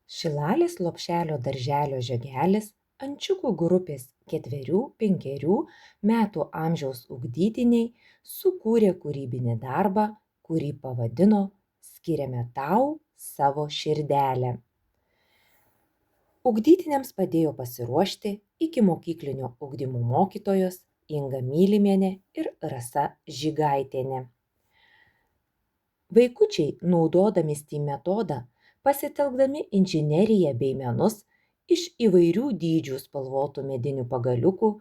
Šilalės Lopšelio darželio žiogelis ančiukų grupės 4–5 metų amžiaus ugdytiniai sukūrė kūrybinį darbą, kurį pavadino "Skiriame tau savo širdelę". Ugdytiniams padėjo pasiruošti ikimokyklinio ugdymo mokytojos Inga Mylimienė ir Rasa Žygaitienė. Vaikučiai, naudodami STEAM metodą, pasitelkdami inžineriją bei menus, iš įvairių dydžių spalvotų medinių pagaliukų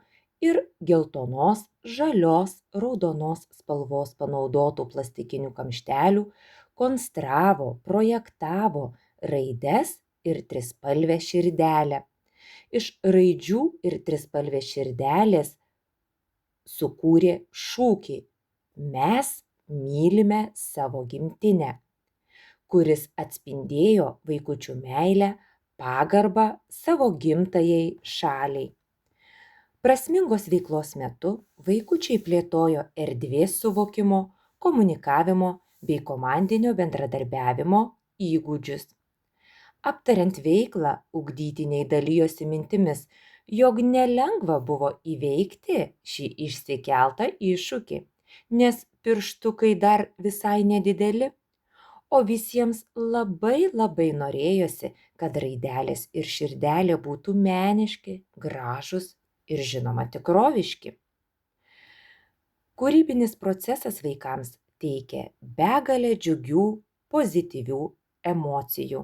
ir geltonos, žalios, raudonos spalvos panaudotų plastikinių kamštelių konstravo, projektavo raides ir trispalvę širdelę. Iš raidžių ir trispalvės širdelės sukūrė šūkį "Mes mylime savo gimtinę", kuris atspindėjo vaikučių meilę, pagarbą savo gimtajai šaliai. Prasmingos veiklos metu vaikučiai plėtojo erdvės suvokimo, komunikavimo bei komandinio bendradarbiavimo įgūdžius. Aptariant veiklą, ugdytiniai dalijosi mintimis, jog nelengva buvo įveikti šį išsikeltą iššūkį, nes pirštukai dar visai nedideli, o visiems labai norėjosi, kad raidelės ir širdelė būtų meniški, gražūs ir žinoma tikroviški. Kūrybinis procesas vaikams teikė begalę džiugių, pozityvių emocijų.